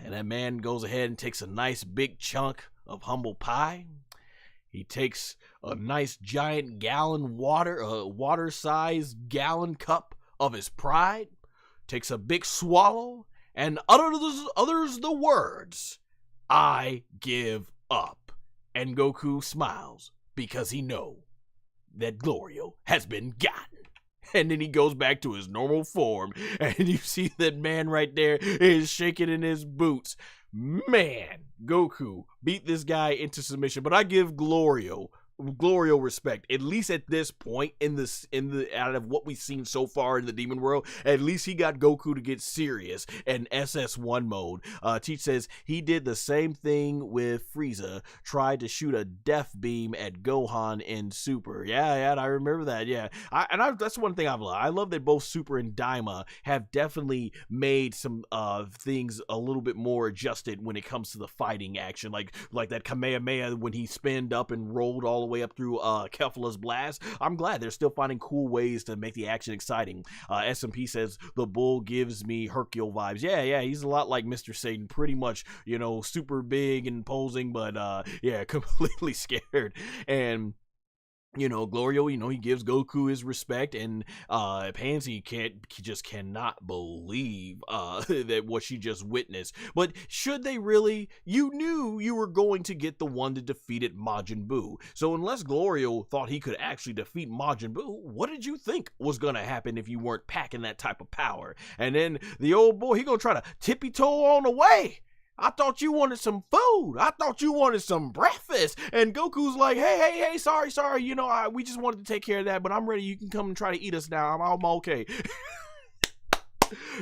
And that man goes ahead and takes a nice big chunk of humble pie. He takes a nice giant gallon water-sized gallon cup of his pride. Takes a big swallow and utters the words, I give up. And Goku smiles because he know that Glorio has been gotten. And then he goes back to his normal form, and you see that man right there is shaking in his boots. Man, Goku beat this guy into submission, but I give Glorio respect, at least at this point in the out of what we've seen so far in the demon world. At least he got Goku to get serious in SS1 mode. Teach says he did the same thing with Frieza, tried to shoot a death beam at Gohan in Super. Yeah, I remember that. Yeah, that's one thing I've loved. I love that both Super and Daima have definitely made some things a little bit more adjusted when it comes to the fighting action, like that Kamehameha when he spinned up and rolled all the way up through Kefla's blast. I'm glad they're still finding cool ways to make the action exciting. SMP says the bull gives me Hercule vibes. Yeah, he's a lot like Mr. Satan, pretty much, super big and posing, but yeah, completely scared. And Glorio, he gives Goku his respect, and Panzy just cannot believe that what she just witnessed. But should they really? You knew you were going to get the one that defeated Majin Buu. So unless Glorio thought he could actually defeat Majin Buu, what did you think was going to happen if you weren't packing that type of power? And then the old boy, he gonna try to tippy-toe on the way. I thought you wanted some food. I thought you wanted some breakfast. And Goku's like, hey, sorry. We just wanted to take care of that, but I'm ready. You can come and try to eat us now. I'm okay.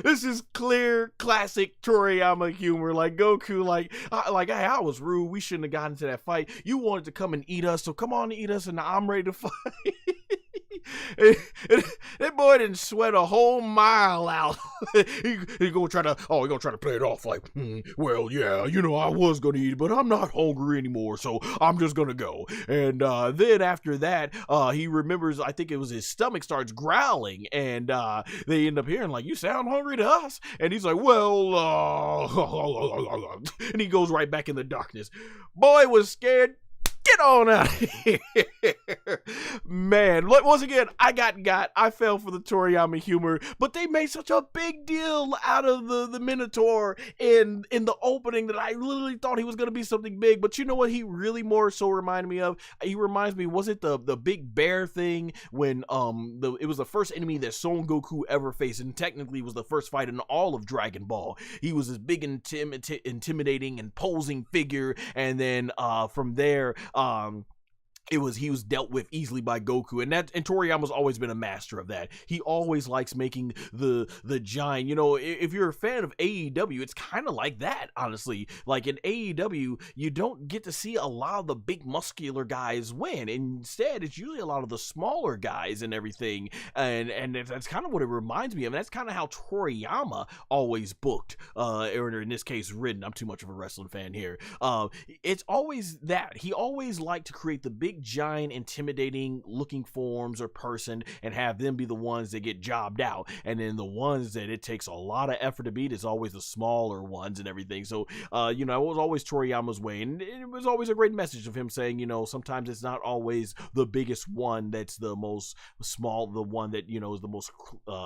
This is clear, classic Toriyama humor. Like Goku, hey, I was rude. We shouldn't have gotten into that fight. You wanted to come and eat us, so come on and eat us, and I'm ready to fight. That boy didn't sweat a whole mile out. he gonna try to play it off like, well, yeah, I was gonna eat it, but I'm not hungry anymore, so I'm just gonna go. And then after that, he remembers, I think it was his stomach starts growling, and they end up hearing like, you sound hungry to us. And he's like, well, and he goes right back in the darkness. Boy was scared. Get on out of here. Man, once again, I fell for the Toriyama humor, but they made such a big deal out of the Minotaur in the opening that I literally thought he was going to be something big. But you know what he really more so reminded me of? He reminds me, was it the big bear thing when it was the first enemy that Son Goku ever faced, and technically was the first fight in all of Dragon Ball. He was this big intimidating and posing figure, and then from there he was dealt with easily by Goku, and Toriyama's always been a master of that. He always likes making the giant. If you're a fan of AEW, it's kind of like that, honestly. Like in AEW, you don't get to see a lot of the big muscular guys win. Instead, it's usually a lot of the smaller guys and everything. And that's kind of what it reminds me of. And that's kind of how Toriyama always booked, or in this case, written. I'm too much of a wrestling fan here. It's always that. He always liked to create the big, giant, intimidating looking forms or person and have them be the ones that get jobbed out, and then the ones that it takes a lot of effort to beat is always the smaller ones and everything. So it was always Toriyama's way, and it was always a great message of him saying, sometimes it's not always the biggest one that's the most small, the one that is the most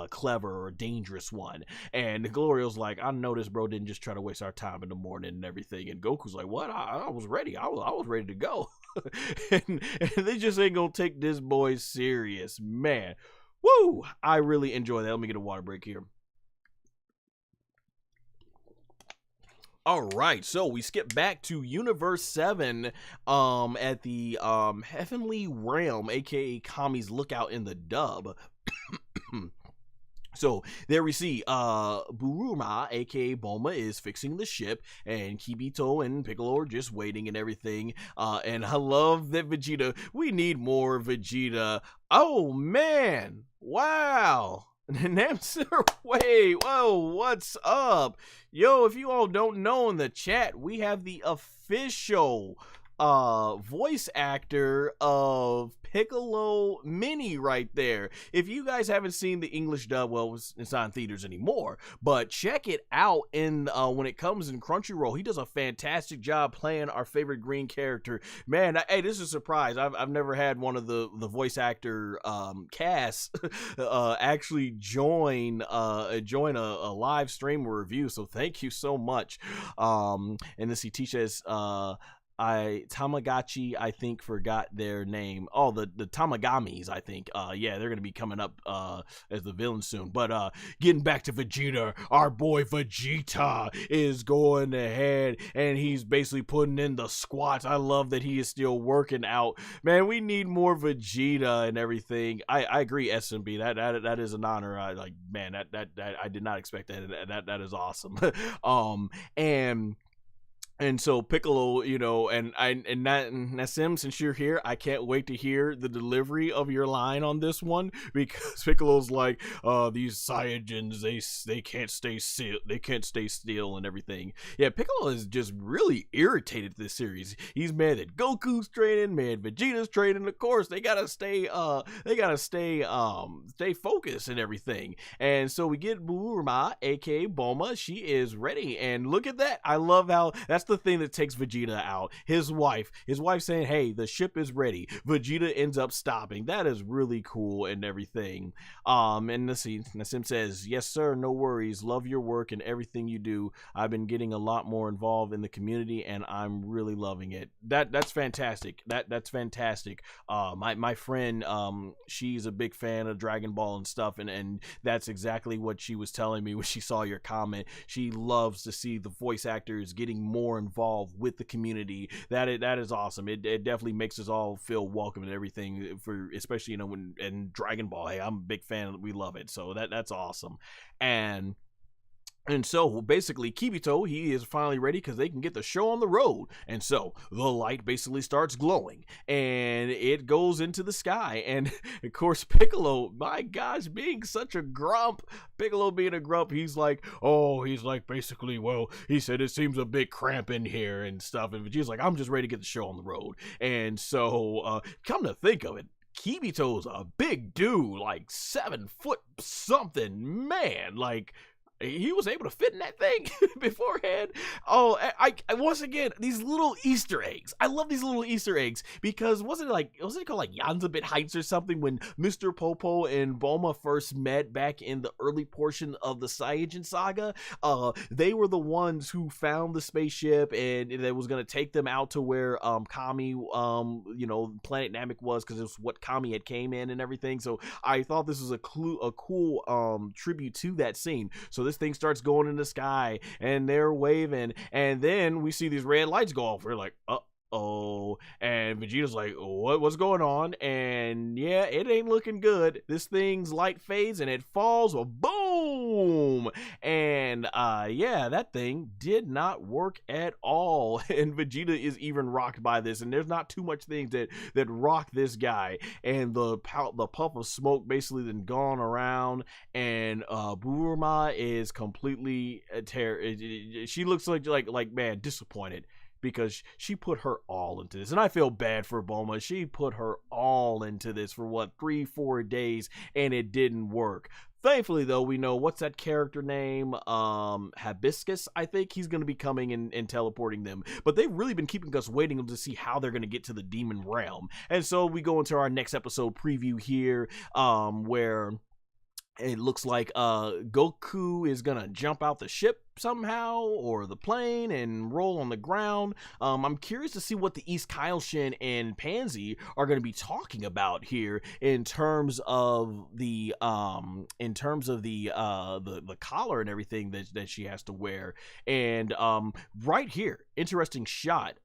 clever or dangerous one. And Glorio's like, I know this bro didn't just try to waste our time in the morning and everything. And Goku's like, what? I was ready. I was ready to go. and they just ain't gonna take this boy serious, man. Woo! I really enjoy that. Let me get a water break here. All right, so we skip back to Universe 7 at the Heavenly Realm, aka Kami's Lookout in the dub. So there we see Bulma, aka Bulma, is fixing the ship, and Kibito and Piccolo are just waiting and everything. And I love that Vegeta. We need more Vegeta. Oh man, wow. Namser, wait, whoa, what's up? Yo, if you all don't know, in the chat, we have the official voice actor of Piccolo Mini right there. If you guys haven't seen the English dub, well, it's not in theaters anymore, but check it out in when it comes in Crunchyroll. He does a fantastic job playing our favorite green character. Man, hey, this is a surprise. I've never had one of the voice actor cast actually join a live stream or review, so thank you so much. And this he teaches Tamagotchi, I think, forgot their name. Oh, the Tamagamis, I think. Yeah, they're gonna be coming up as the villain soon. But getting back to Vegeta, our boy Vegeta is going ahead and he's basically putting in the squats. I love that he is still working out. Man, we need more Vegeta and everything. I agree, SMB. That is an honor. Man, that I did not expect that. That is awesome. And so Piccolo, and Nassim, since you're here, I can't wait to hear the delivery of your line on this one, because Piccolo's like, these Saiyajins, they can't stay still and everything. Yeah, Piccolo is just really irritated this series. He's mad that Goku's training, mad Vegeta's training. Of course, they gotta stay focused and everything. And so we get Bulma, aka Gomah. She is ready, and look at that. I love how that's the thing that takes Vegeta out. His wife saying, hey, the ship is ready. Vegeta ends up stopping. That is really cool and everything. And let's see, Nassim says, yes sir, no worries, love your work and everything you do. I've been getting a lot more involved in the community and I'm really loving it. That's fantastic. That's fantastic. My friend, she's a big fan of Dragon Ball and stuff, and that's exactly what she was telling me when she saw your comment. She loves to see the voice actors getting more involved with the community. That is awesome. It definitely makes us all feel welcome and everything, for especially when in Dragon Ball. Hey, I'm a big fan. We love it. So that's awesome. And so basically Kibito, he is finally ready because they can get the show on the road. And so the light basically starts glowing and it goes into the sky. And of course Piccolo, my gosh, being such a grump, Piccolo being a grump, he's like basically, well, he said it seems a bit cramped in here and stuff. And Vegeta's like, I'm just ready to get the show on the road. And so come to think of it, Kibito's a big dude, like 7 foot something, man, like he was able to fit in that thing beforehand. Oh, I once again, these little Easter eggs. I love these little Easter eggs because wasn't it called like Yanzabit Heights or something when Mr. Popo and Bulma first met back in the early portion of the Saiyajin saga? They were the ones who found the spaceship and it was gonna take them out to where Kami, Planet Namek was, because it was what Kami had came in and everything. So I thought this was a cool tribute to that scene. So this thing starts going in the sky and they're waving, and then we see these red lights go off. We're like, uh-oh, and Vegeta's like, what's going on? And yeah, it ain't looking good. This thing's light fades and it falls, boom, and yeah, that thing did not work at all. And Vegeta is even rocked by this, and there's not too much things that rock this guy. And the puff of smoke basically then gone around, and Bulma is completely she looks like man, disappointed, because she put her all into this. And I feel bad for Bulma. She put her all into this for 3-4 days and it didn't work. Thankfully, though, we know, what's that character name? Hibiscus, I think. He's going to be coming and teleporting them. But they've really been keeping us waiting to see how they're going to get to the demon realm. And so we go into our next episode preview here, where it looks like Goku is going to jump out the ship somehow, or the plane, and roll on the ground. I'm curious to see what the East Kaioshin and Panzy are going to be talking about here in terms of the collar and everything that she has to wear. And right here, interesting shot,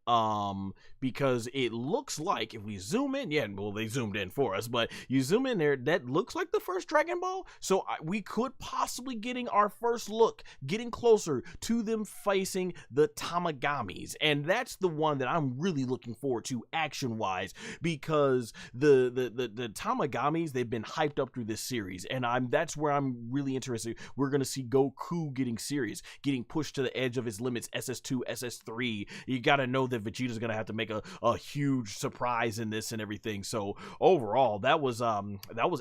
because it looks like, if we zoom in, yeah, well, they zoomed in for us, but you zoom in there, that looks like the first Dragon Ball. So we could possibly getting our first look, getting closer to them facing the Tamagamis. And that's the one that I'm really looking forward to action wise, because the Tamagamis, they've been hyped up through this series, and that's where I'm really interested. We're gonna see Goku getting serious, getting pushed to the edge of his limits, SS2, SS3. You gotta know that Vegeta's gonna have to make a huge surprise in this and everything. So overall, that was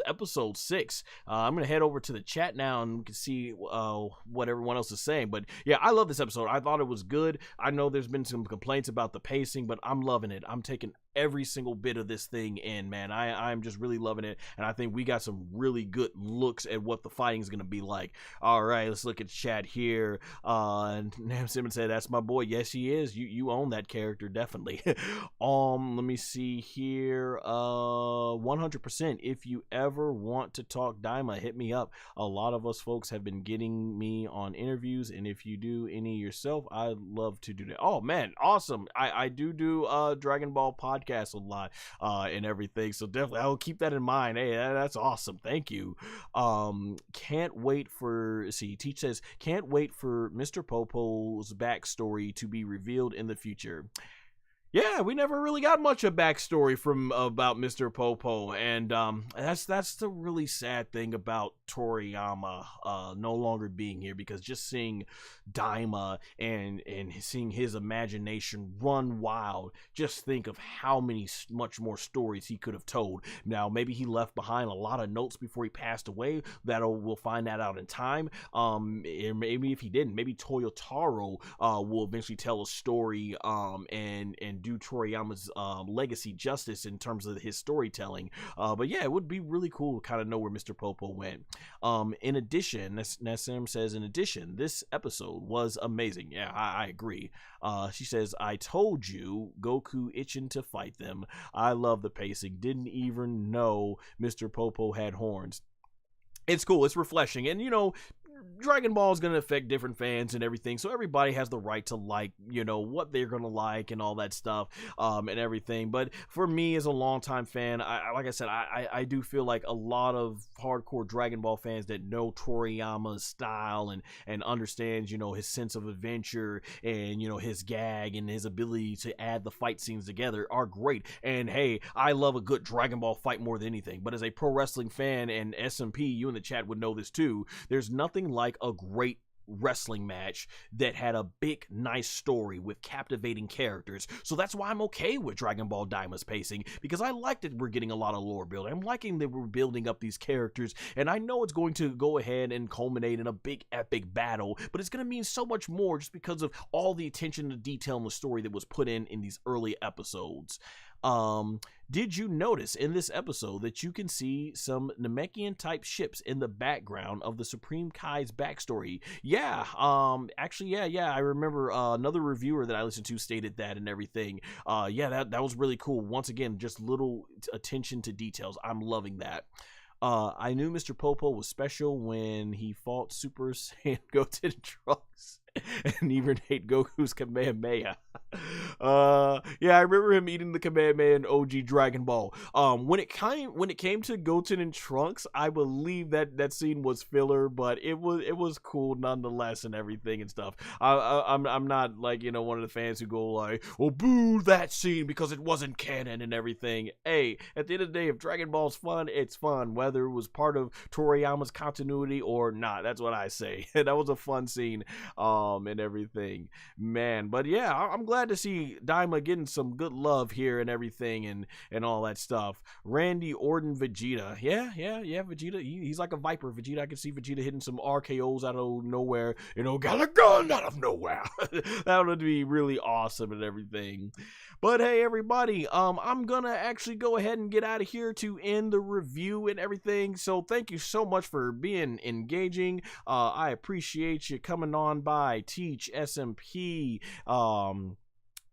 episode 6. I'm gonna head over to the chat now and we can see what everyone else is saying. But yeah, I love this episode. I thought it was good. I know there's been some complaints about the pacing, but I'm loving it. I'm taking every single bit of this thing in, man. I'm just really loving it, and I think we got some really good looks at what the fighting is going to be like. All right, let's look at chat here. Nam Simmons said, that's my boy. Yes, he is. You own that character, definitely. Let me see here. 100%. If you ever want to talk Daima, hit me up. A lot of us folks have been getting me on interviews, and if you do any yourself, I'd love to do that. Oh man, awesome. I do Dragon Ball podcast a lot and everything, so definitely I'll keep that in mind. Hey, that's awesome. Thank you. Can't wait for Teach says, can't wait for Mr. Popo's backstory to be revealed in the future. Yeah, we never really got much of backstory from about Mr. Popo, and that's the really sad thing about Toriyama no longer being here, because just seeing Daima and seeing his imagination run wild, just think of how much more stories he could have told. Now, maybe he left behind a lot of notes before he passed away. We'll find that out in time. Maybe if he didn't, maybe Toyotaro will eventually tell a story and do Toriyama's legacy justice in terms of his storytelling. But yeah, it would be really cool to kind of know where Mr. Popo went. In addition, Nassim says, in addition, this episode was amazing. Yeah, I agree. She says, I told you, Goku itching to fight them. I love the pacing. Didn't even know Mr. Popo had horns. It's cool. It's refreshing. And, you know, Dragon Ball is going to affect different fans and everything, so everybody has the right to like, you know, what they're going to like and all that stuff and everything. But for me as a longtime fan, like I said, I do feel like a lot of hardcore Dragon Ball fans that know Toriyama's style and understands, you know, his sense of adventure and, you know, his gag and his ability to add the fight scenes together are great. And hey, I love a good Dragon Ball fight more than anything, but as a pro wrestling fan, and SMP, you in the chat would know this too, there's nothing like a great wrestling match that had a big, nice story with captivating characters. So that's why I'm okay with Dragon Ball Daima's pacing, because I like that we're getting a lot of lore building. I'm liking that we're building up these characters, and I know it's going to go ahead and culminate in a big epic battle, but it's going to mean so much more just because of all the attention to detail in the story that was put in these early episodes. Did you notice in this episode that you can see some Namekian type ships in the background of the Supreme Kai's backstory? Yeah, actually, yeah, I remember another reviewer that I listened to stated that and everything. Yeah, that was really cool. Once again, just little attention to details. I'm loving that. I knew Mr. Popo was special when he fought Super Saiyan Goten Trunks and even ate Goku's Kamehameha. Yeah, I remember him eating the Kamehameha in OG Dragon Ball. When it came to Goten and Trunks, I believe that scene was filler, but it was cool nonetheless and everything and stuff. I'm not like, you know, one of the fans who go like, "Oh, boo that scene because it wasn't canon" and everything. Hey, at the end of the day, if Dragon Ball's fun, it's fun, whether it was part of Toriyama's continuity or not. That's what I say. That was a fun scene, and everything, man. But yeah, I'm glad to see Daima getting some good love here and everything and all that stuff. Randy Orton Vegeta. Yeah, Vegeta. He's like a viper. Vegeta, I can see Vegeta hitting some RKOs out of nowhere, you know, got a gun out of nowhere. That would be really awesome and everything. But hey, everybody, I'm gonna actually go ahead and get out of here to end the review and everything. So thank you so much for being engaging. I appreciate you coming on by. Teach, SMP,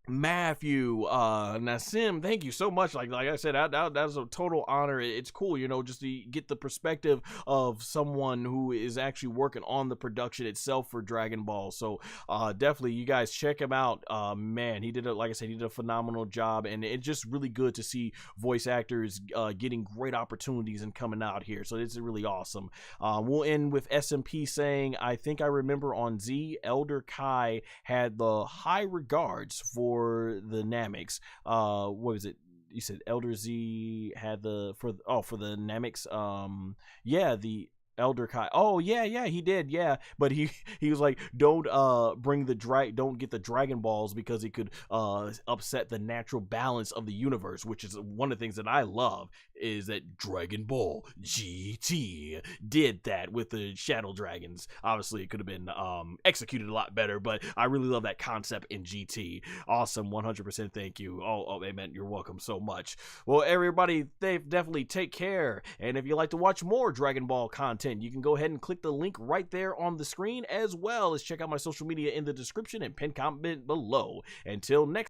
Matthew, Nassim, thank you so much. Like I said, that was a total honor. It's cool, you know, just to get the perspective of someone who is actually working on the production itself for Dragon Ball. So definitely, you guys check him out. Man, like I said, he did a phenomenal job, and it's just really good to see voice actors getting great opportunities and coming out here. So it's really awesome. We'll end with SMP saying, I think I remember on Z, Elder Kai had the high regards for the Namex. What was it? You said Elder Z had for the Namex. Yeah, the Elder Kai. Oh yeah, he did. Yeah, but he was like, don't don't get the Dragon Balls because it could upset the natural balance of the universe, which is one of the things that I love, is that Dragon Ball GT did that with the Shadow Dragons. Obviously, it could have been executed a lot better, but I really love that concept in GT. Awesome, 100%. Thank you. Oh, amen. You're welcome so much. Well, everybody, they definitely take care. And if you'd like to watch more Dragon Ball content, you can go ahead and click the link right there on the screen, as well as check out my social media in the description and pinned comment below. Until next